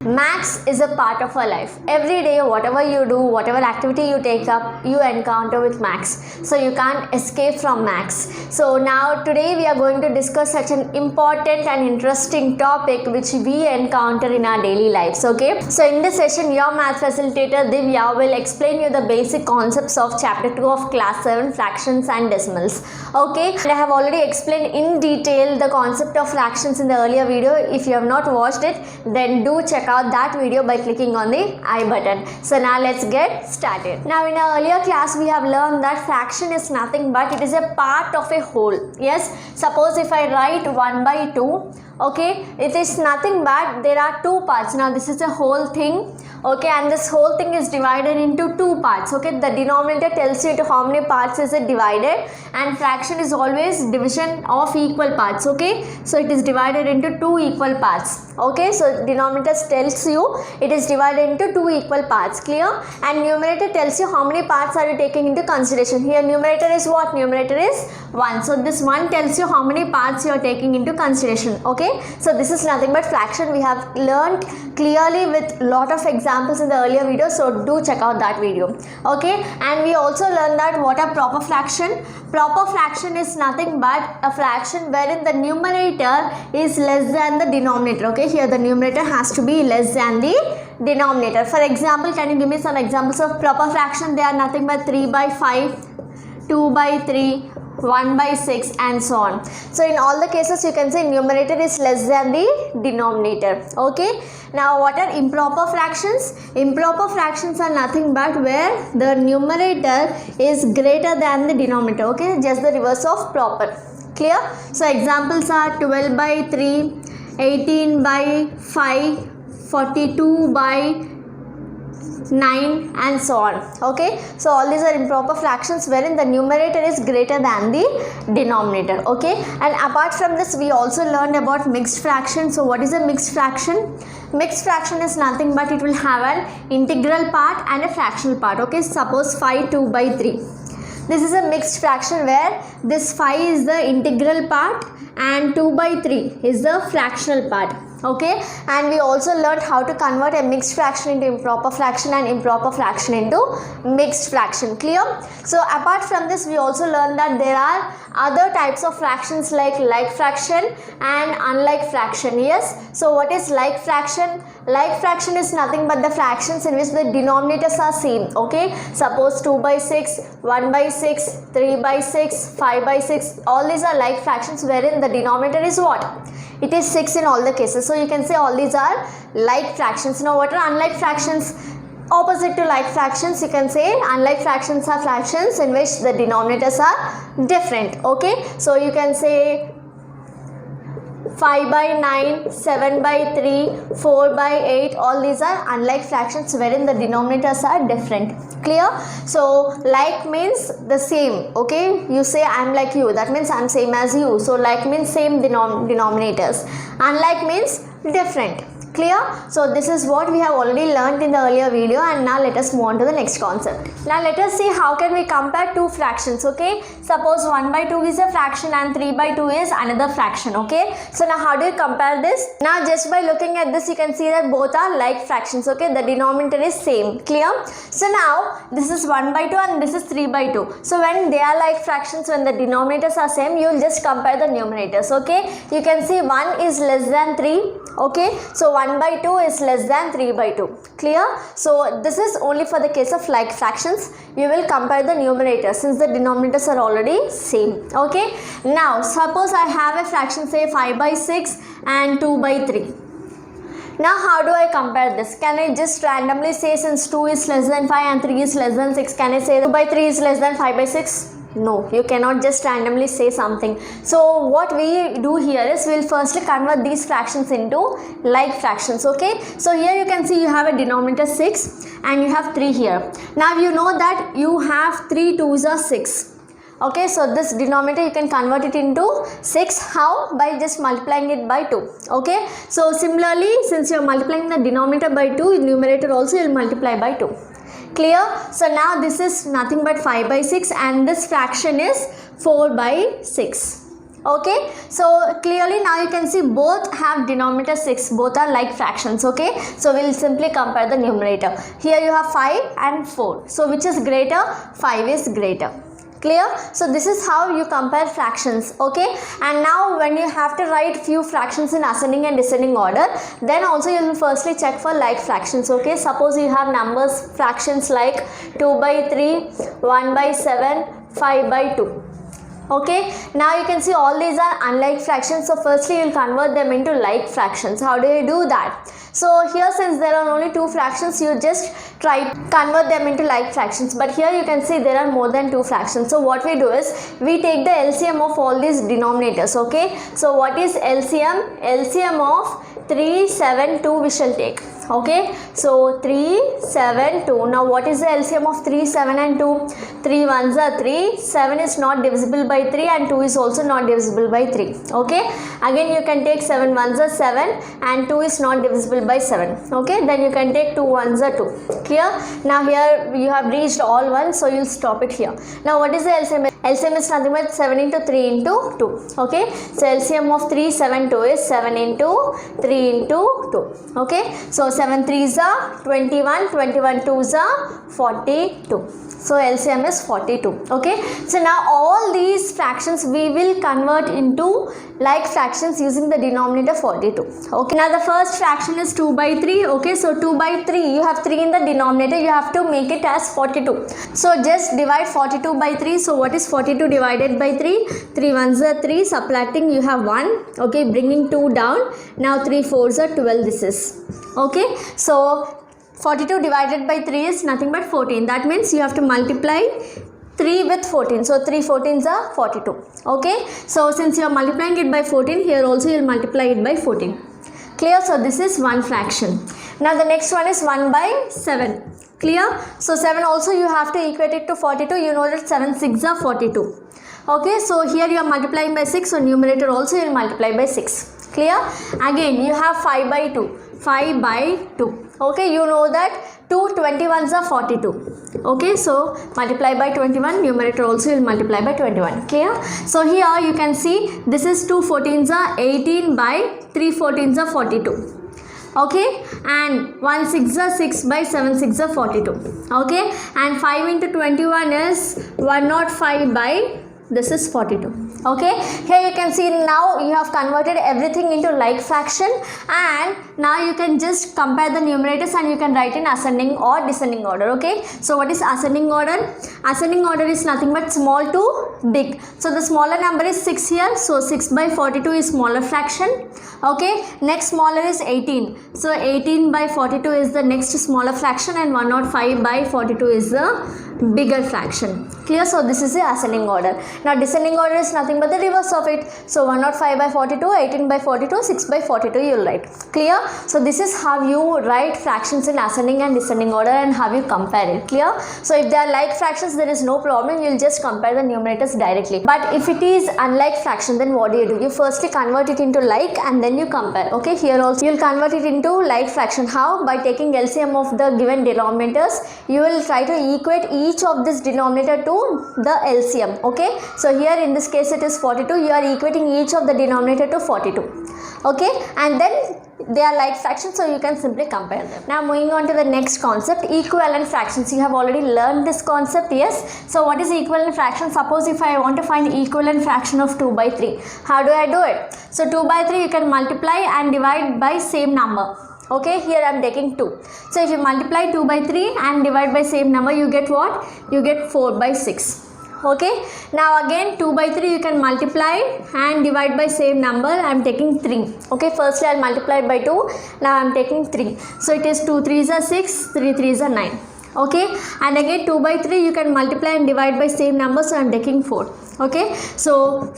Maths is a part of our life. Every day, whatever you do, whatever activity you take up, you encounter with maths. So you can't escape from maths. So now today we are going to discuss such an important and interesting topic which we encounter in our daily lives. Okay. So in this session, your math facilitator Divya will explain you the basic concepts of chapter 2 of class 7 fractions and decimals. Okay. And I have already explained in detail the concept of fractions in the earlier video. If you have not watched it, then do check out that video by clicking on the I button. So now let's get started. Now in our earlier class we have learned that fraction is nothing but it is a part of a whole. Yes, suppose if I write 1 by 2, okay, it is nothing but there are two parts. Now this is a whole thing, okay, and this whole thing is divided into two parts. Okay, the denominator tells you to how many parts is it divided, and fraction is always division of equal parts. Okay, so it is divided into two equal parts. Okay, so denominator tells you it is divided into two equal parts. Clear? And numerator tells you how many parts are you taking into consideration. Here numerator is what? Numerator is 1. So this 1 tells you how many parts you are taking into consideration. Okay, so this is nothing but fraction. We have learned clearly with lot of examples in the earlier video, so do check out that video. Okay, and we also learned that what are proper fraction. Proper fraction is nothing but a fraction wherein the numerator is less than the denominator. Okay, here the numerator has to be less than the denominator. For example, can you give me some examples of proper fraction? They are nothing but 3 by 5, 2 by 3, 1 by 6 and so on. So in all the cases you can say numerator is less than the denominator. Okay. Now what are improper fractions? Improper fractions are nothing but where the numerator is greater than the denominator. Okay, just the reverse of proper. Clear? So examples are 12 by 3, 18 by 5, 42 by 9 and so on. Okay, so all these are improper fractions wherein the numerator is greater than the denominator. Okay, and apart from this we also learned about mixed fraction. So what is a mixed fraction? Mixed fraction is nothing but it will have an integral part and a fractional part. Okay, suppose 5 2 by 3. This is a mixed fraction where this 5 is the integral part and 2 by 3 is the fractional part. Okay, and we also learned how to convert a mixed fraction into improper fraction and improper fraction into mixed fraction. Clear? So apart from this we also learned that there are other types of fractions like fraction and unlike fraction. Yes, so what is like fraction? Like fraction is nothing but the fractions in which the denominators are same. Okay, suppose 2 by 6, 1 by 6, 3 by 6, 5 by 6, all these are like fractions wherein the denominator is what? It is 6 in all the cases. So you can say all these are like fractions. Now what are unlike fractions? Opposite to like fractions, you can say unlike fractions are fractions in which the denominators are different. Okay, so you can say 5 by 9, 7 by 3, 4 by 8, all these are unlike fractions wherein the denominators are different. Clear? So like means the same. Okay, you say I am like you, that means I am same as you. So like means same denominators. Unlike means different. Clear? So this is what we have already learned in the earlier video, and now let us move on to the next concept. Now let us see how can we compare two fractions. Okay, suppose 1 by 2 is a fraction and 3 by 2 is another fraction. Okay, so now how do you compare this? Now just by looking at this you can see that both are like fractions. Okay, the denominator is same. Clear? So now this is 1 by 2 and this is 3 by 2. So when they are like fractions, when the denominators are same, you will just compare the numerators. Okay, you can see 1 is less than 3. Okay, so 1 by 2 is less than 3 by 2. Clear? So this is only for the case of like fractions. You will compare the numerators since the denominators are already same. Okay, now suppose I have a fraction, say 5 by 6 and 2 by 3. Now how do I compare this? Can I just randomly say since 2 is less than 5 and 3 is less than 6, can I say 2 by 3 is less than 5 by 6? No, you cannot just randomly say something. So what we do here is we will firstly convert these fractions into like fractions. Okay, so here you can see you have a denominator 6 and you have 3 here. Now you know that you have 3 2s are 6. Okay, so this denominator you can convert it into 6. How? By just multiplying it by 2. Okay, so similarly since you are multiplying the denominator by 2, numerator also you will multiply by 2. Clear? So now this is nothing but 5 by 6 and this fraction is 4 by 6. Okay, so clearly now you can see both have denominator 6, both are like fractions. Okay, so we'll simply compare the numerator. Here you have 5 and 4, so which is greater? 5 is greater. Clear? So this is how you compare fractions. Okay, and now when you have to write few fractions in ascending and descending order, then also you will firstly check for like fractions. Okay, suppose you have numbers fractions like 2 by 3, 1 by 7, 5 by 2. Okay, now you can see all these are unlike fractions, so firstly you will convert them into like fractions. How do you do that? So here, since there are only two fractions, you just try to convert them into like fractions, but here you can see there are more than two fractions. So what we do is we take the LCM of all these denominators. Okay, so what is LCM? LCM of 3, 7, 2 we shall take. Okay, so 3, 7, 2. Now what is the LCM of 3, 7 and 2? 3 ones are 3, 7 is not divisible by 3 and 2 is also not divisible by 3. Okay, again you can take 7 ones are 7 and 2 is not divisible by 7. Okay, then you can take 2 ones are 2. Clear? Now here you have reached all ones, so you'll stop it here. Now what is the LCM? LCM is nothing but 7 into 3 into 2. Okay, so LCM of 3, 7, 2 is 7 into 3 into 2. Okay, so 7 3s are 21, 21 2s are 42. So LCM is 42. Okay, so now all these fractions we will convert into like fractions using the denominator 42. Okay, now the first fraction is 2 by 3. Okay, so 2 by 3, you have 3 in the denominator, you have to make it as 42. So just divide 42 by 3. So what is 42 divided by 3? 3 ones are 3, subtracting you have 1. Okay, bringing 2 down. Now 3 4s are 12. This is okay. So 42 divided by 3 is nothing but 14. That means you have to multiply 3 with 14. So 3 14s are 42. Okay, so since you are multiplying it by 14, here also you will multiply it by 14. Clear? So this is one fraction. Now the next one is 1 by 7. Clear? So 7 also you have to equate it to 42. You know that 7 6 are 42. Okay, so here you are multiplying by 6, so numerator also you will multiply by 6. Clear? Again you have 5 by 2. 5 by 2. Okay, you know that 2 21s are 42. Okay, so multiply by 21, numerator also will multiply by 21. Clear? So here you can see this is 2 14s are 18 by 3 14s are 42. Okay, and 1 6 are 6 by 7 6 are 42. Okay, and 5 into 21 is 105 by this is 42. Okay, here you can see now you have converted everything into like fraction, and now you can just compare the numerators and you can write in ascending or descending order. Okay, so what is ascending order? Ascending order is nothing but small to big. So the smaller number is 6 here, so 6 by 42 is smaller fraction. Okay, next smaller is 18, so 18 by 42 is the next smaller fraction, and 105 by 42 is the bigger fraction. Clear? So this is the ascending order. Now descending order is nothing but the reverse of it. So 105 by 42, 18 by 42, 6 by 42 you will write. Clear? So this is how you write fractions in ascending and descending order and how you compare it. Clear? So if they are like fractions, there is no problem, you will just compare the numerators directly. But if it is unlike fraction, then what do? You firstly convert it into like and then you compare. Okay, here also you will convert it into like fraction. How? By taking LCM of the given denominators, you will try to equate each of this denominator to the LCM. Okay, so here in this case it is 42, you are equating each of the denominator to 42. Okay, and then they are like fractions, so you can simply compare them. Now moving on to the next concept, equivalent fractions. You have already learned this concept, yes? So what is equivalent fraction? Suppose if I want to find equivalent fraction of 2 by 3, how do I do it? So 2 by 3 you can multiply and divide by same number. Okay, here I am taking 2. So if you multiply 2 by 3 and divide by same number, you get what? You get 4 by 6. Okay, now again 2 by 3 you can multiply and divide by same number. I am taking 3. Okay, firstly I will multiply by 2, now I am taking 3. So it is 2 3s are 6, 3 3s are 9. Okay, and again 2 by 3 you can multiply and divide by same number, so I am taking 4. Okay, so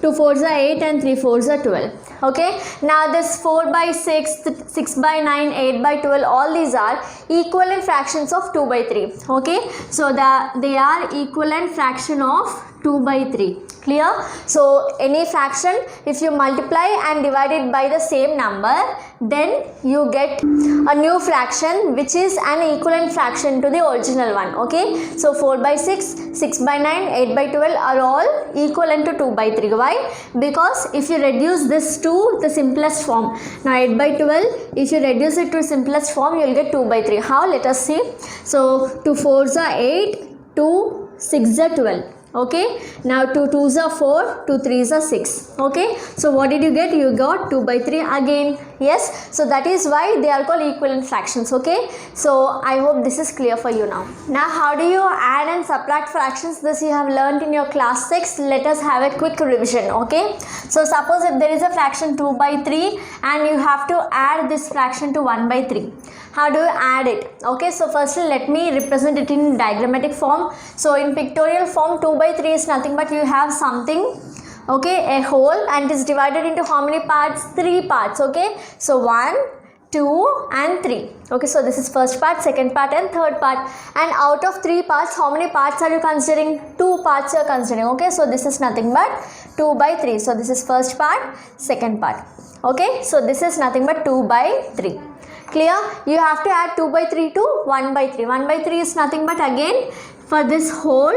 2 4s are 8 and 3 4s are 12. Okay, now this 4 by 6, 6 by 9, 8 by 12, all these are equivalent fractions of 2 by 3. Okay, so they are equivalent fraction of 2 by 3. Clear? So any fraction, if you multiply and divide it by the same number, then you get a new fraction which is an equivalent fraction to the original one. Okay, so 4 by 6, 6 by 9, 8 by 12 are all equivalent to 2 by 3. Why? Because if you reduce this to the simplest form, now 8 by 12, if you reduce it to simplest form, you will get 2 by 3. How? Let us see. So 2 4s are 8, 2 6s are 12. Okay, now 2 2s are 4, 2 3s are 6. Okay, so what did you get? You got 2 by 3 again. Yes, so that is why they are called equivalent fractions. Okay, so I hope this is clear for you now. Now how do you add and subtract fractions? This you have learned in your class 6. Let us have a quick revision. Okay, so suppose if there is a fraction 2 by 3 and you have to add this fraction to 1 by 3. How do you add it? Okay, so firstly let me represent it in diagrammatic form. So in pictorial form, 2 by 3 is nothing but you have something, okay, a whole, and it is divided into how many parts? 3 parts. Okay, so 1, 2 and 3. Okay, so this is first part, second part and third part, and out of 3 parts, how many parts are you considering? 2 parts you are considering. Okay, so this is nothing but 2 by 3. So this is first part, second part. Okay, so this is nothing but 2 by 3. Clear? You have to add 2 by 3 to 1 by 3. 1 by 3 is nothing but again for this whole,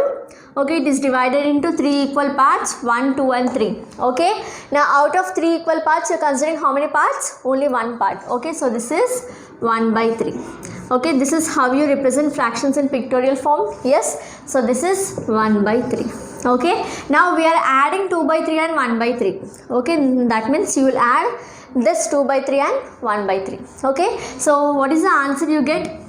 okay, it is divided into 3 equal parts, 1, 2 and 3. Okay, now out of 3 equal parts you are considering how many parts? Only 1 part. Okay, so this is 1 by 3. Okay, this is how you represent fractions in pictorial form. Yes, so this is 1 by 3. Okay, now we are adding 2 by 3 and 1 by 3. Okay, that means you will add this 2 by 3 and 1 by 3. Okay, so what is the answer you get?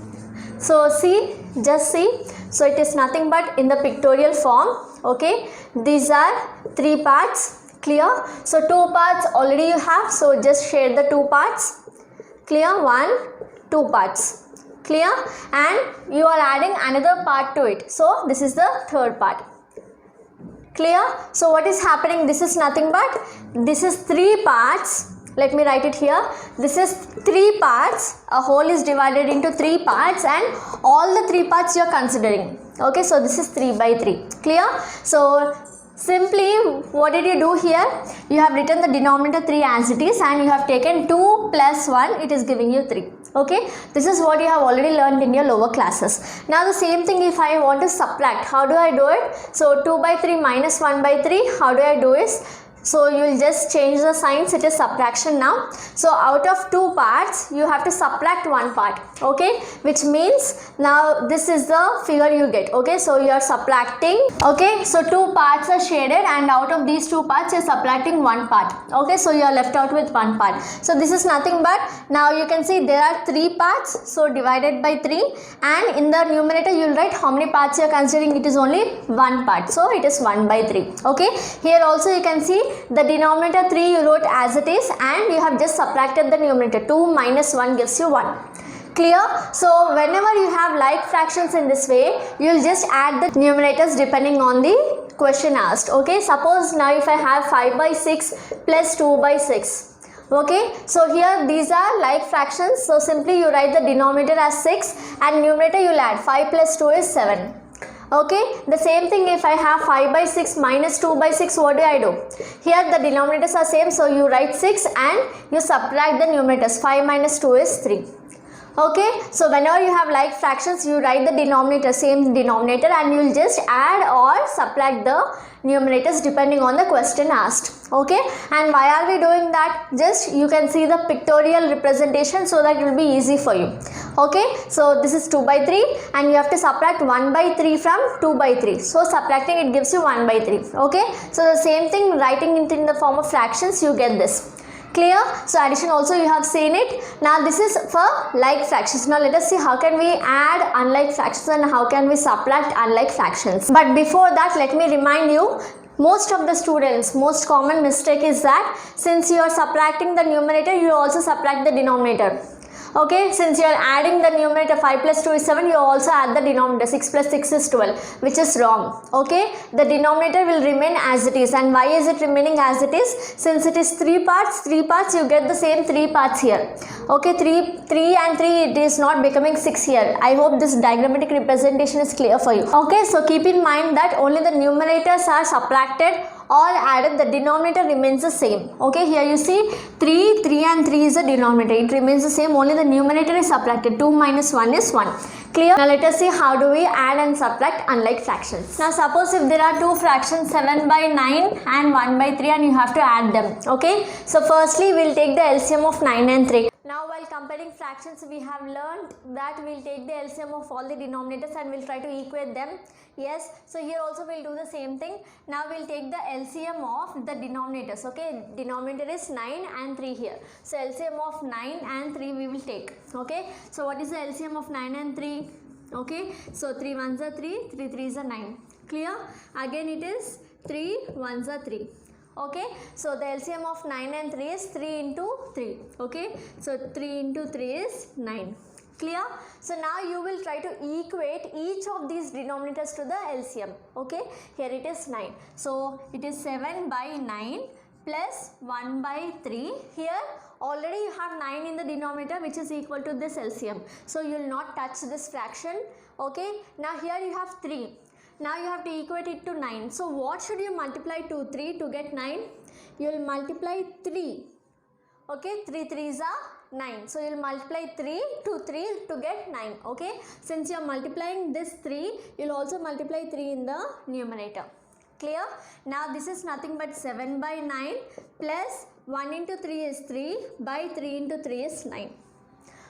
So see, just see. So it is nothing but in the pictorial form. Okay, these are 3 parts. Clear? So 2 parts already you have, so just share the 2 parts. Clear? 1, 2 parts. Clear? And you are adding another part to it, so this is the third part. Clear? So what is happening? This is nothing but, this is 3 parts. Let me write it here. This is 3 parts. A whole is divided into 3 parts and all the 3 parts you are considering. Okay, so this is 3 by 3. Clear? So simply what did you do here? You have written the denominator 3 as it is and you have taken 2 plus 1. It is giving you 3. Okay, this is what you have already learned in your lower classes. Now the same thing if I want to subtract, how do I do it? So 2 by 3 minus 1 by 3, how do I do is, so you will just change the signs, it is subtraction now. So out of 2 parts, you have to subtract 1 part. Okay, which means now this is the figure you get. Okay, so you are subtracting. Okay, so 2 parts are shaded and out of these 2 parts you are subtracting 1 part. Okay, so you are left out with 1 part. So this is nothing but, now you can see there are 3 parts, so divided by 3, and in the numerator you will write how many parts you are considering. It is only 1 part, so it is 1 by 3. Okay, here also you can see the denominator 3 you wrote as it is and you have just subtracted the numerator. 2 minus 1 gives you 1. Clear? So whenever you have like fractions in this way, you will just add the numerators depending on the question asked. Okay, suppose now if I have 5 by 6 plus 2 by 6. Okay, so here these are like fractions, so simply you write the denominator as 6 and numerator you will add 5 plus 2 is 7. Okay, the same thing if I have 5 by 6 minus 2 by 6, what do I do? Here the denominators are same, so you write 6 and you subtract the numerators. 5 minus 2 is 3. Okay, so whenever you have like fractions, you write the denominator, same denominator, and you will just add or subtract the numerators depending on the question asked. Okay, and why are we doing that? Just you can see the pictorial representation so that it will be easy for you. Okay, so this is 2 by 3 and you have to subtract 1 by 3 from 2 by 3. So subtracting it gives you 1 by 3. Okay, so the same thing, writing it in the form of fractions, you get this. Clear? So addition also you have seen it. Now this is for like fractions. Now let us see how can we add unlike fractions and how can we subtract unlike fractions. But before that, let me remind you, most of the students, most common mistake is that since you are subtracting the numerator, you also subtract the denominator. Okay, since you are adding the numerator 5 plus 2 is 7, you also add the denominator 6 plus 6 is 12, which is wrong. Okay, the denominator will remain as it is. And why is it remaining as it is? Since it is 3 parts, you get the same 3 parts here. Okay, 3 and 3, it is not becoming 6 here. I hope this diagrammatic representation is clear for you. Okay, so keep in mind that only the numerators are subtracted or added, the denominator remains the same. Okay, here you see 3 and 3 is the denominator, it remains the same, only the numerator is subtracted. 2 minus 1 is 1. Clear? Now let us see how do we add and subtract unlike fractions. Now suppose if there are two fractions 7 by 9 and 1 by 3 and you have to add them. Okay, so firstly we will take the LCM of 9 and 3. Now while comparing fractions, we have learned that we will take the LCM of all the denominators and we will try to equate them. Yes, so here also we will do the same thing. Now we will take the LCM of the denominators. Okay, denominator is 9 and 3 here. So LCM of 9 and 3 we will take. Okay, so what is the LCM of 9 and 3? Okay, so 3 ones are 3, 3 3s are 9. Clear? Again it is 3 ones are 3. Okay, so the LCM of 9 and 3 is 3 into 3. Okay, so 3 into 3 is 9. Clear? So now you will try to equate each of these denominators to the LCM. Okay, here it is 9. So it is 7 by 9 plus 1 by 3. Here already you have 9 in the denominator, which is equal to this LCM. So you will not touch this fraction. Okay, now here you have 3. Now you have to equate it to 9. So what should you multiply to 3 to get 9? You will multiply 3. Okay, 3 3s are 9. So you will multiply 3 to 3 to get 9. Okay, since you are multiplying this 3, you will also multiply 3 in the numerator. Clear? Now this is nothing but 7 by 9 plus 1 into 3 is 3 by 3 into 3 is 9.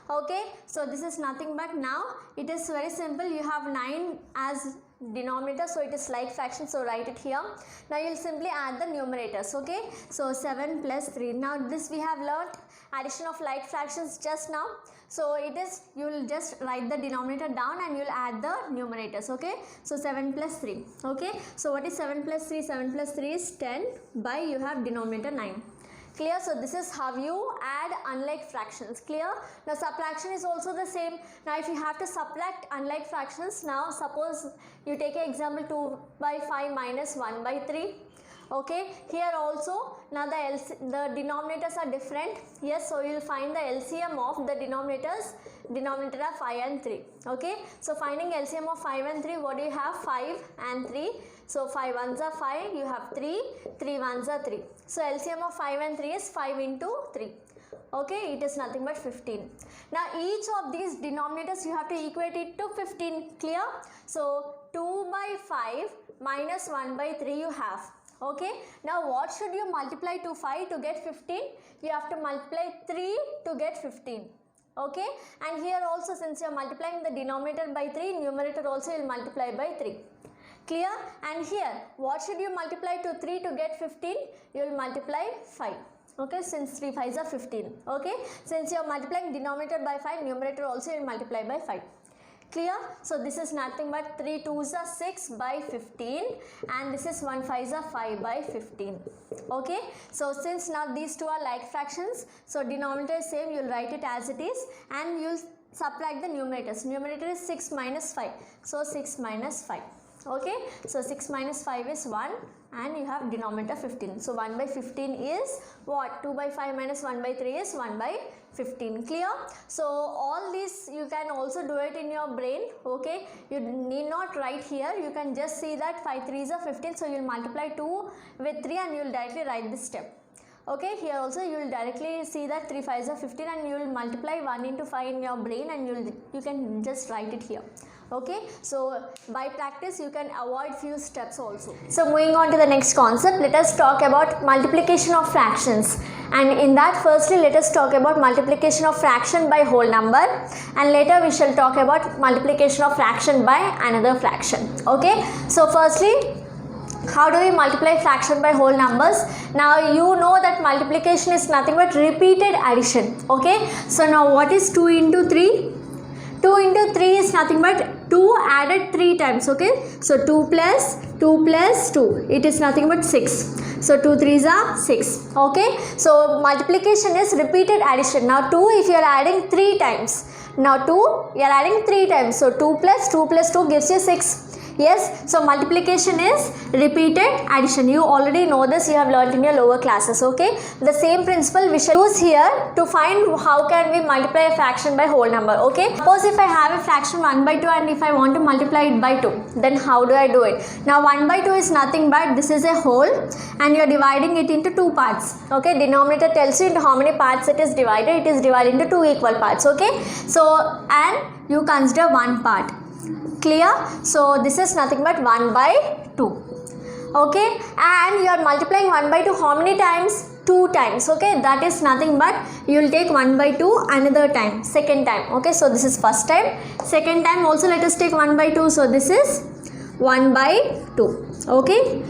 Okay, so this is nothing but, now it is very simple. You have 9 as denominator, so it is like fraction, so write it here. Now you will simply add the numerators. Okay, so 7 plus 3. Now this we have learnt addition of like fractions just now. So it is, you will just write the denominator down and you will add the numerators. Okay, so 7 plus 3. Okay, so what is 7 plus 3? 7 plus 3 is 10 by, you have denominator 9. Clear? So this is how you add unlike fractions. Clear? Now subtraction is also the same. Now if you have to subtract unlike fractions, now suppose you take an example 2 by 5 minus 1 by 3. Okay, here also now the denominators are different. Yes, so you will find the LCM of the denominators. Denominator are 5 and 3. Okay, so finding LCM of 5 and 3, what do you have? 5 and 3. So 5 ones are 5, you have 3, 3 ones are 3. So LCM of 5 and 3 is 5 into 3. Okay, it is nothing but 15. Now each of these denominators you have to equate it to 15. Clear? So 2 by 5 minus 1 by 3 you have. Okay, now what should you multiply to 5 to get 15? You have to multiply 3 to get 15. Okay, and here also since you are multiplying the denominator by 3, numerator also you will multiply by 3. Clear? And here what should you multiply to 3 to get 15? You will multiply 5. Okay, since 3 5s are 15. Okay, since you are multiplying denominator by 5, numerator also you will multiply by 5. Clear? So this is nothing but 3 2s are 6 by 15 and this is 1 5s are 5 by 15. Okay, so since now these two are like fractions, so denominator is same, you will write it as it is and you will subtract the numerators. Numerator is 6 minus 5, so 6 minus 5. Okay, so 6 minus 5 is 1 and you have denominator 15. So 1 by 15 is what? 2 by 5 minus 1 by 3 is 1 by 15. Clear? So all this you can also do it in your brain. Okay, you need not write here, you can just see that 5 3s are 15, so you will multiply 2 with 3 and you will directly write this step. Okay, here also you will directly see that 3 5s are 15 and you will multiply 1 into 5 in your brain and you can just write it here. Okay, so by practice you can avoid few steps also. So moving on to the next concept, let us talk about multiplication of fractions, and in that firstly let us talk about multiplication of fraction by whole number and later we shall talk about multiplication of fraction by another fraction. Okay, so firstly, how do we multiply fraction by whole numbers? Now you know that multiplication is nothing but repeated addition. Okay, so now what is 2 into 3? 2 into 3 is nothing but 2 added 3 times. Okay, so 2 plus 2, it is nothing but 6. So 2 3s are 6. Okay. So multiplication is repeated addition. Now 2 if you are adding 3 times. Now 2 you are adding 3 times. So 2 plus 2 gives you 6. Yes, so multiplication is repeated addition. You already know this, you have learnt in your lower classes, okay? The same principle we shall use here to find how can we multiply a fraction by whole number, okay? Suppose if I have a fraction 1 by 2 and if I want to multiply it by 2, then how do I do it? Now 1 by 2 is nothing but this is a whole and you are dividing it into 2 parts, okay? Denominator tells you into how many parts it is divided into 2 equal parts, okay? So, and you consider 1 part. Clear? So this is nothing but 1 by 2. Okay, and you are multiplying 1 by 2 how many times? 2 times. Okay, that is nothing but you will take 1 by 2 another time, second time. Okay, so this is first time. Second time also let us take 1 by 2. So this is 1 by 2. Okay.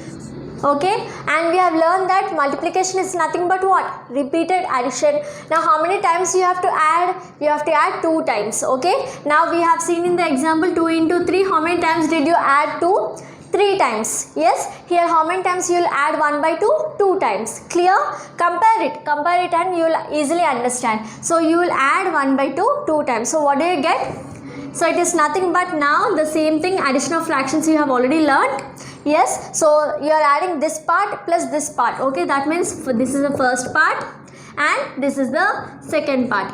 Okay, and we have learned that multiplication is nothing but what? Repeated addition. Now how many times you have to add? You have to add 2 times. Okay, now we have seen in the example 2 into 3. How many times did you add 2? 3 times. Yes, here how many times you will add 1 by 2? 2 times. Clear? Compare it and you will easily understand. So you will add 1 by 2 times. So what do you get? So it is nothing but now the same thing, addition of fractions you have already learnt. Yes, so you are adding this part plus this part. Okay, that means this is the first part and this is the second part.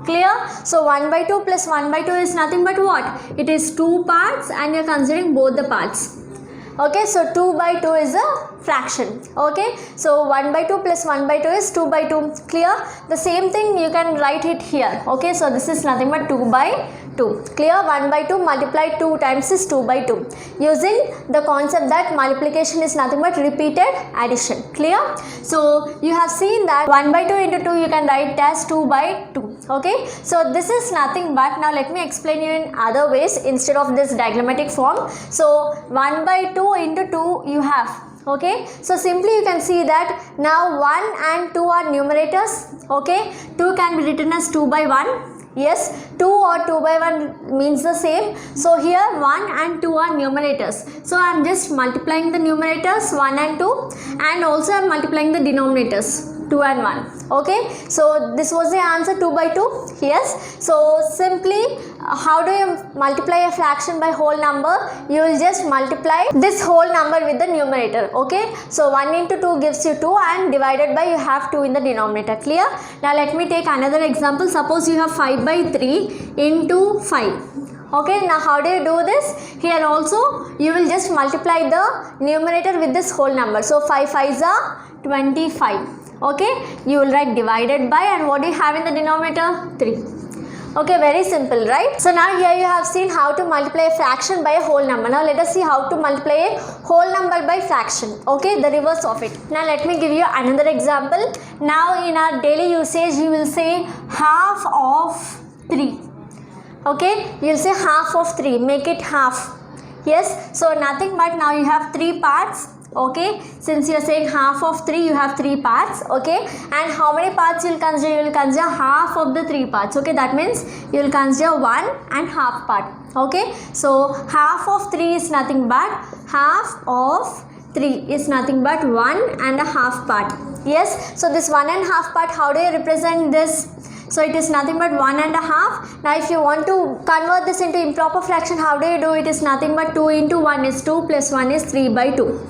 Clear? So 1 by 2 plus 1 by 2 is nothing but what? It is 2 parts and you are considering both the parts. Okay, so 2 by 2 is a fraction. Okay, so 1 by 2 plus 1 by 2 is 2 by 2. Clear? The same thing you can write it here. Okay, so this is nothing but 2 by 2. Clear? 1 by 2 multiplied 2 times is 2 by 2. Using the concept that multiplication is nothing but repeated addition. Clear? So you have seen that 1 by 2 into 2 you can write as 2 by 2. Okay, so this is nothing but, now let me explain you in other ways instead of this diagrammatic form. So 1 by 2 into 2 you have. Okay, so simply you can see that now 1 and 2 are numerators. Okay, 2 can be written as 2 by 1. Yes, 2 or 2 by 1 means the same. So here 1 and 2 are numerators. So I am just multiplying the numerators 1 and 2 and also I am multiplying the denominators 2 and 1. Okay, so this was the answer 2 by 2. Yes, so simply how do you multiply a fraction by whole number? You will just multiply this whole number with the numerator. Okay, so 1 into 2 gives you 2 and divided by you have 2 in the denominator. Clear? Now let me take another example. Suppose you have 5 by 3 into 5. Okay, now how do you do this? Here also you will just multiply the numerator with this whole number. So 5 5s are 25. Okay, you will write divided by and what do you have in the denominator? 3. Okay, very simple, right? So now here you have seen how to multiply a fraction by a whole number. Now let us see how to multiply a whole number by fraction. Okay, the reverse of it. Now let me give you another example. Now in our daily usage you will say half of 3. Okay, you will say half of 3, make it half. Yes, so nothing but now you have 3 parts. Okay, since you are saying half of 3, you have 3 parts. Okay, and how many parts you will consider? You will consider half of the 3 parts. Okay, that means you will consider 1 and half part. Okay, so half of 3 is nothing but 1 and a half part. Yes, so this 1 and a half part, how do you represent this? So it is nothing but 1 and a half. Now if you want to convert this into improper fraction, how do you do? It is nothing but 2 into 1 is 2 plus 1 is 3 by 2.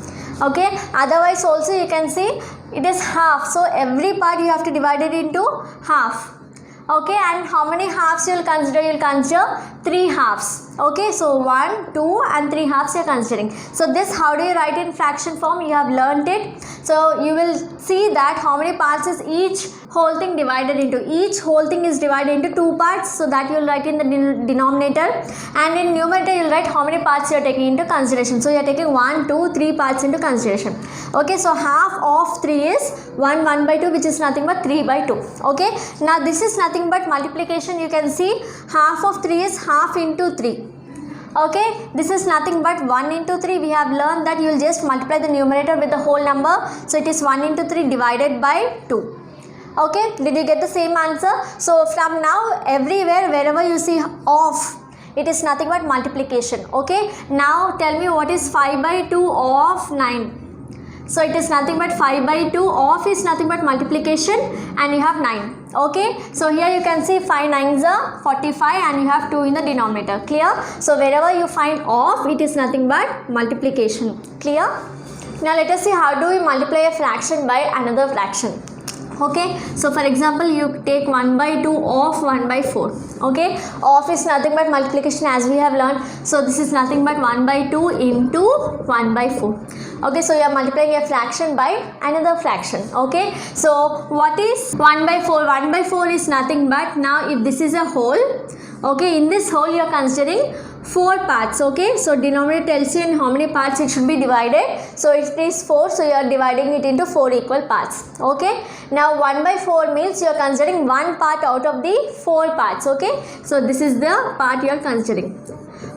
Okay, otherwise also you can see it is half. So every part you have to divide it into half. Okay, and how many halves you will consider? You will consider 3 halves. Okay, so 1, 2 and 3 halves you are considering. So this how do you write in fraction form? You have learnt it. So you will see that how many parts is each whole thing divided into. Each whole thing is divided into 2 parts. So that you will write in the denominator. And in numerator you will write how many parts you are taking into consideration. So you are taking 1, 2, 3 parts into consideration. Okay, so half of 3 is 1 by 2, which is nothing but 3 by 2. Okay, now this is nothing but multiplication. You can see half of 3 is half into 3. Okay, this is nothing but 1 into 3. We have learned that you will just multiply the numerator with the whole number. So it is 1 into 3 divided by 2. Okay, did you get the same answer? So from now everywhere wherever you see of, it is nothing but multiplication. Okay, now tell me what is 5 by 2 of 9. So it is nothing but 5 by 2. Of is nothing but multiplication, and you have 9. Okay, so here you can see 5 9s are 45 and you have 2 in the denominator. Clear? So wherever you find of, it is nothing but multiplication. Clear? Now let us see how do we multiply a fraction by another fraction. Okay, so for example, you take 1 by 2 of 1 by 4. Okay, of is nothing but multiplication as we have learned. So this is nothing but 1 by 2 into 1 by 4. Okay, so you are multiplying a fraction by another fraction. Okay, so what is 1 by 4? 1 by 4 is nothing but, now if this is a whole, okay, in this whole you are considering 4 parts. Okay, so denominator tells you in how many parts it should be divided. So it is 4, so you are dividing it into 4 equal parts. Okay, now 1 by 4 means you are considering one part out of the 4 parts. Okay, so this is the part you are considering.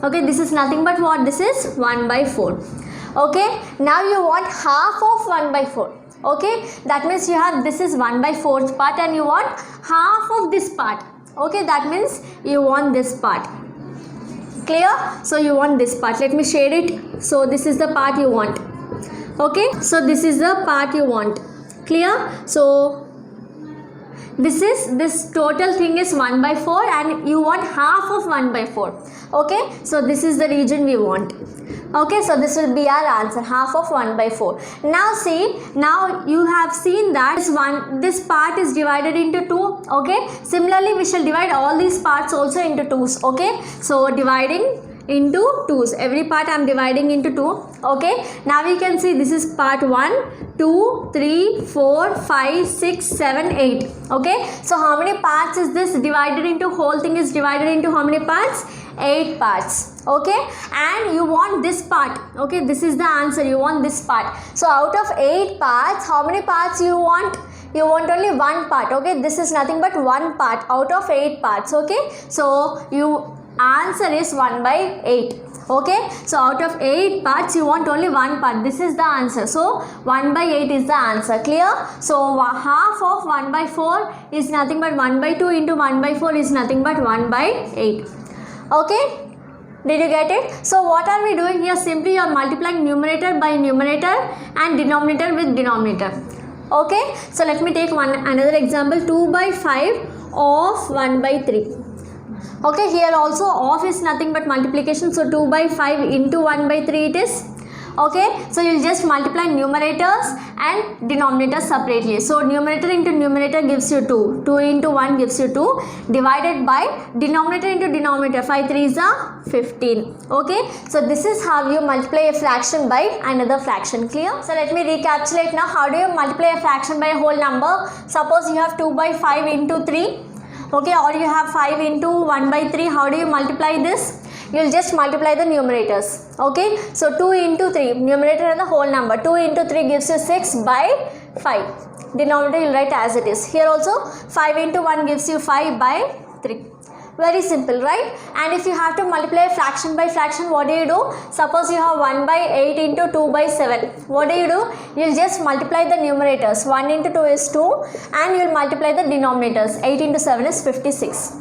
Okay, this is nothing but what? This is 1 by 4. Okay, now you want half of 1 by 4. Okay, that means you have, this is 1 by 4th part and you want half of this part. Okay, that means you want this part. Clear? So you want this part. Let me shade it. So this is the part you want. Okay, so this is the part you want. Clear? So this total thing is 1 by 4 and you want half of 1 by 4. Okay, so this is the region we want. Okay, so this will be our answer, half of 1 by 4. Now see, now you have seen that this part is divided into 2. Okay, similarly we shall divide all these parts also into 2s. Okay, so dividing into 2s, every part I am dividing into 2. Okay, now we can see this is part 1, 2, 3, 4, 5, 6, 7, 8. Okay, so how many parts is this divided into? Whole thing is divided into how many parts? 8 parts. Okay, and you want this part. Okay, this is the answer, you want this part. So out of 8 parts, how many parts you want? You want only one part. Okay, this is nothing but one part out of 8 parts. Okay, so you answer is 1 by 8. Okay, so out of 8 parts you want only one part. This is the answer. So 1 by 8 is the answer. Clear? So half of 1 by 4 is nothing but 1 by 2 into 1 by 4 is nothing but 1 by 8. Okay, did you get it? So what are we doing here? Simply you are multiplying numerator by numerator and denominator with denominator. Okay, so let me take another example. 2 by 5 of 1 by 3. Okay, here also of is nothing but multiplication. So 2 by 5 into 1 by 3 it is. Okay, so you will just multiply numerators and denominators separately. So numerator into numerator gives you 2. 2 into 1 gives you 2. Divided by denominator into denominator. 5 3s are 15. Okay, so this is how you multiply a fraction by another fraction. Clear? So let me recapitulate now. How do you multiply a fraction by a whole number? Suppose you have 2 by 5 into 3. Okay, or you have 5 into 1 by 3. How do you multiply this? You will just multiply the numerators. Okay, so 2 into 3, numerator and the whole number. 2 into 3 gives you 6 by 5. Denominator you will write as it is. Here also 5 into 1 gives you 5 by 3. Very simple, right? And if you have to multiply a fraction by fraction, what do you do? Suppose you have 1 by 8 into 2 by 7. What do? You will just multiply the numerators. 1 into 2 is 2 and you will multiply the denominators. 8 into 7 is 56.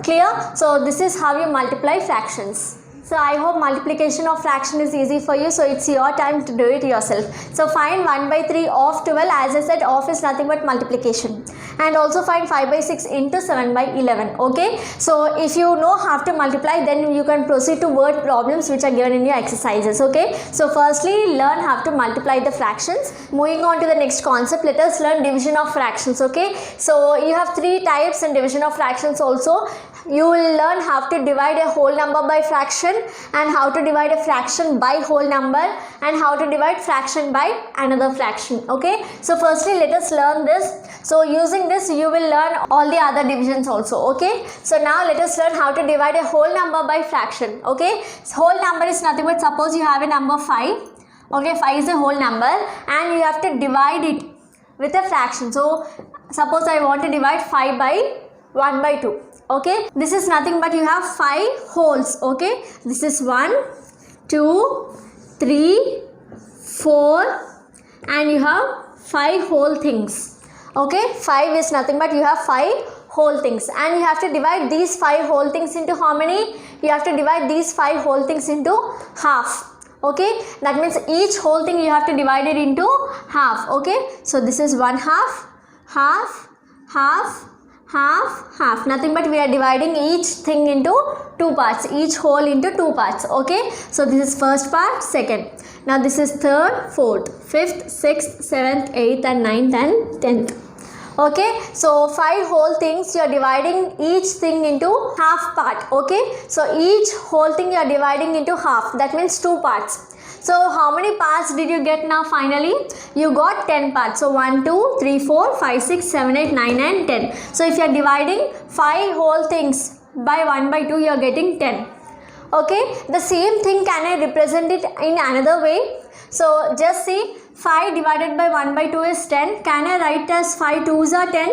Clear? So this is how you multiply fractions. So I hope multiplication of fraction is easy for you. So it's your time to do it yourself. So find 1 by 3 of 12. As I said, of is nothing but multiplication. And also find 5 by 6 into 7 by 11. Okay. So if you know how to multiply, then you can proceed to word problems which are given in your exercises. Okay. So firstly, learn how to multiply the fractions. Moving on to the next concept, let us learn division of fractions. Okay. So you have 3 types in division of fractions also. You will learn how to divide a whole number by fraction, and how to divide a fraction by whole number, and how to divide fraction by another fraction. Okay, so firstly let us learn this. So using this you will learn all the other divisions also. Okay, so now let us learn how to divide a whole number by fraction. Okay, so whole number is nothing but, suppose you have a number 5. Okay, 5 is a whole number and you have to divide it with a fraction. So suppose I want to divide 5 by 1 by 2. Okay, this is nothing but you have 5 wholes. Okay, this is 1, 2, 3, 4 and you have 5 whole things. Okay, 5 is nothing but you have 5 whole things, and you have to divide these 5 whole things into how many? You have to divide these 5 whole things into half. Okay, that means each whole thing you have to divide it into half. Okay, so this is 1 half, half, half, half, half. Nothing but we are dividing each thing into 2 parts, each whole into 2 parts. Okay, so this is first part, second. Now this is third, fourth, fifth, sixth, seventh, eighth and ninth and 10th. Okay, so 5 whole things you are dividing each thing into half part. Okay, so each whole thing you are dividing into half, that means 2 parts. So how many parts did you get now finally? You got 10 parts. So 1, 2, 3, 4, 5, 6, 7, 8, 9 and 10. So if you are dividing 5 whole things by 1 by 2, you are getting 10. Okay, the same thing can I represent it in another way? So just see, 5 divided by 1 by 2 is 10. Can I write as 5 2s are 10?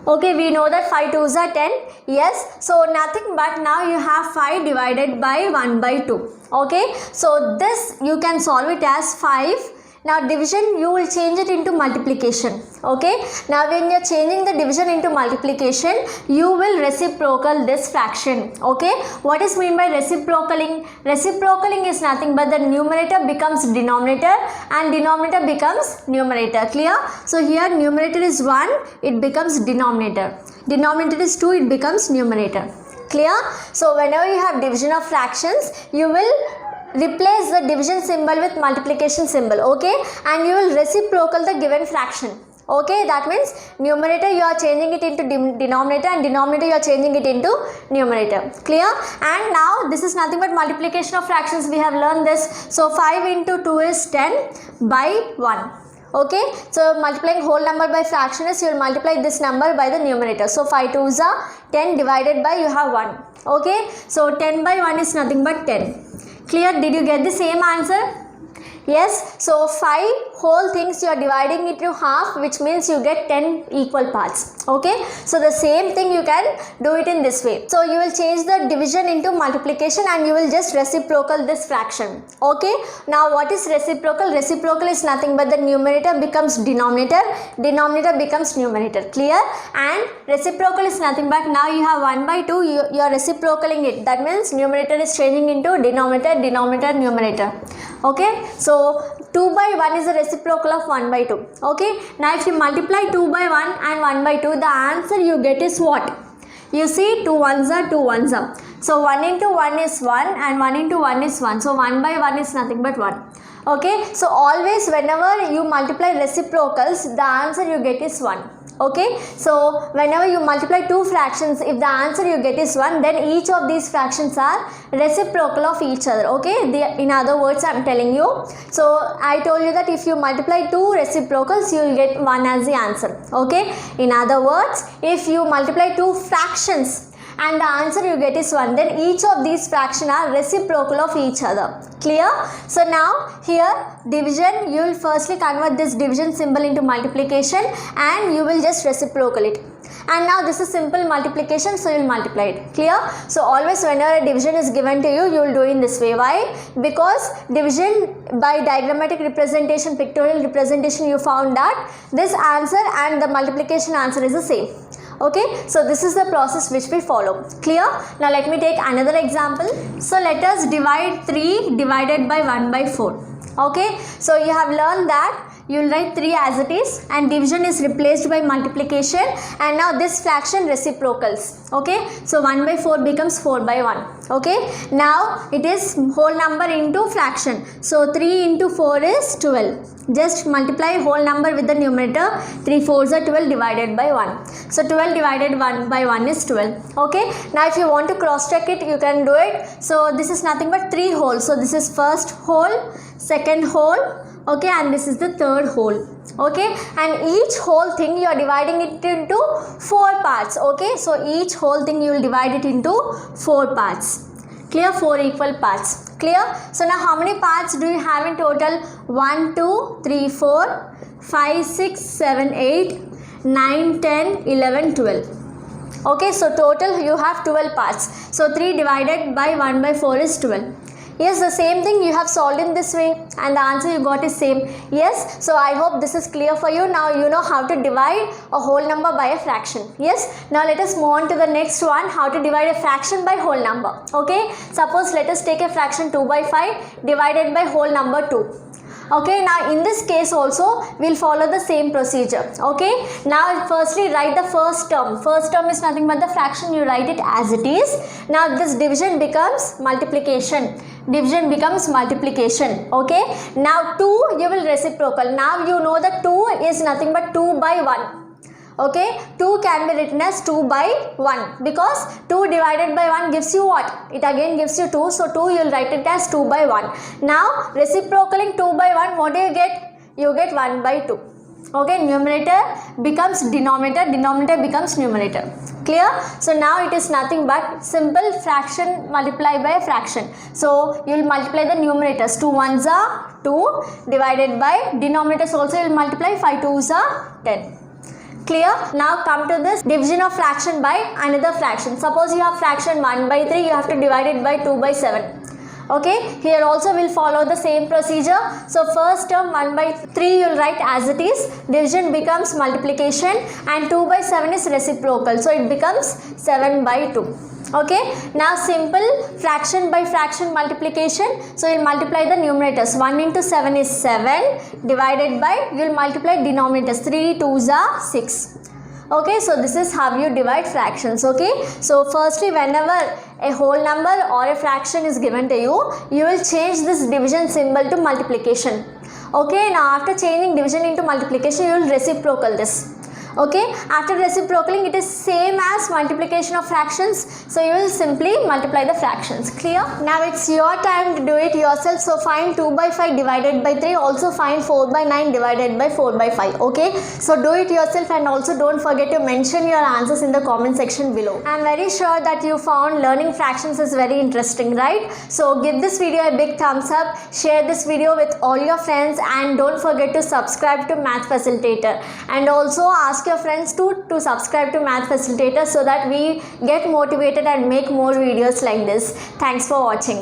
Okay, we know that 5 2s are 10. Yes, so nothing but now you have 5 divided by 1 by 2. Okay, so this you can solve it as 5. Now division you will change it into multiplication. Okay, now when you are changing the division into multiplication, you will reciprocal this fraction. Okay, what is mean by reciprocaling? Reciprocaling is nothing but the numerator becomes denominator and denominator becomes numerator. Clear? So here numerator is 1, it becomes denominator. Denominator is 2, it becomes numerator. Clear? So whenever you have division of fractions, you will replace the division symbol with multiplication symbol. Okay, and you will reciprocal the given fraction. Okay, that means numerator you are changing it into denominator and denominator you are changing it into numerator. Clear? And now this is nothing but multiplication of fractions. We have learned this. So 5 into 2 is 10 by 1. Okay, so multiplying whole number by fraction is you will multiply this number by the numerator. So 5 2s are 10 divided by you have 1. Okay, so 10 by 1 is nothing but 10. Clear? Did you get the same answer? Yes, so 5 whole things you are dividing into half, which means you get 10 equal parts. Okay, so the same thing you can do it in this way. So you will change the division into multiplication and you will just reciprocal this fraction. Okay, now what is reciprocal? Reciprocal is nothing but the numerator becomes denominator, denominator becomes numerator. Clear? And reciprocal is nothing but now you have 1 by 2, you are reciprocaling it. That means numerator is changing into denominator, denominator, numerator. Okay, so 2 by 1 is the reciprocal of 1 by 2. Okay, now if you multiply 2 by 1 and 1 by 2, the answer you get is what? You see, 2 1s are 2 1s are. So 1 into 1 is 1 and 1 into 1 is 1. So 1 by 1 is nothing but 1. Okay, so always whenever you multiply reciprocals, the answer you get is 1. Okay, so whenever you multiply two fractions, if the answer you get is 1, then each of these fractions are reciprocal of each other. Okay, in other words I am telling you. So I told you that if you multiply two reciprocals, you will get 1 as the answer. Okay, in other words, if you multiply two fractions and the answer you get is 1, then each of these fractions are reciprocal of each other. Clear? So now here division, you will firstly convert this division symbol into multiplication and you will just reciprocal it. And now this is simple multiplication, so you will multiply it. Clear? So always whenever a division is given to you, you will do in this way. Why? Because division by diagrammatic representation, pictorial representation, you found that this answer and the multiplication answer is the same. Okay, so this is the process which we follow. Clear? Now let me take another example. So let us divide 3 divided by 1 by 4. Okay, so you have learned that you will write 3 as it is and division is replaced by multiplication, and now this fraction reciprocals. Okay, so 1 by 4 becomes 4 by 1. Okay, now it is whole number into fraction. So 3 into 4 is 12. Just multiply whole number with the numerator. 3 4s are 12 divided by 1. So 12 divided 1 by 1 is 12. Okay, now if you want to cross check it, you can do it. So this is nothing but 3 wholes. So this is first whole, second whole, okay, and this is the third whole. Okay, and each whole thing you are dividing it into 4 parts. Okay, so each whole thing you will divide it into 4 parts. Clear? 4 equal parts. Clear? So now how many parts do you have in total? 1 2 3 4 5 6 7 8 9 10 11 12. Okay, so total you have 12 parts. So 3 divided by 1 by 4 is 12. Yes, the same thing you have solved in this way and the answer you got is same. Yes, so I hope this is clear for you. Now you know how to divide a whole number by a fraction. Yes, now let us move on to the next one, how to divide a fraction by whole number. Okay, suppose let us take a fraction 2 by 5 divided by whole number 2. Okay, now in this case also we'll follow the same procedure. Okay, now firstly write the first term. First term is nothing but the fraction, you write it as it is. Now this division becomes multiplication. Division becomes multiplication. Okay, now 2 you will reciprocal. Now you know that 2 is nothing but 2 by 1. Okay, 2 can be written as 2 by 1 because 2 divided by 1 gives you what? It again gives you 2. So 2 you will write it as 2 by 1. Now reciprocaling 2 by 1, what do you get? You get 1 by 2. Okay, numerator becomes denominator, denominator becomes numerator. Clear? So now it is nothing but simple fraction multiplied by a fraction. So you will multiply the numerators. 2 ones are 2 divided by denominators also you will multiply 5 2s are 10. Clear? Now come to this division of fraction by another fraction. Suppose you have fraction 1 by 3, you have to divide it by 2 by 7. Okay, here also we'll follow the same procedure. So first term 1 by 3 you'll write as it is, division becomes multiplication and 2 by 7 is reciprocal. So it becomes 7 by 2. Okay, now simple fraction by fraction multiplication. So you'll multiply the numerators. 1 into 7 is 7 divided by, you'll multiply denominators. 3 2s are 6. Okay, so this is how you divide fractions. Okay, so firstly whenever a whole number or a fraction is given to you, you will change this division symbol to multiplication. Okay, now after changing division into multiplication, you will reciprocal this. Okay, after reciprocaling, it is same as multiplication of fractions, so you will simply multiply the fractions. Clear? Now it's your time to do it yourself. So find 2 by 5 divided by 3, also find 4 by 9 divided by 4 by 5. Okay, so do it yourself and also don't forget to mention your answers in the comment section below. I am very sure that you found learning fractions is very interesting, right? So give this video a big thumbs up, share this video with all your friends, and don't forget to subscribe to Math Facilitator, and also ask your friends to subscribe to Math Facilitator so that we get motivated and make more videos like this. Thanks for watching.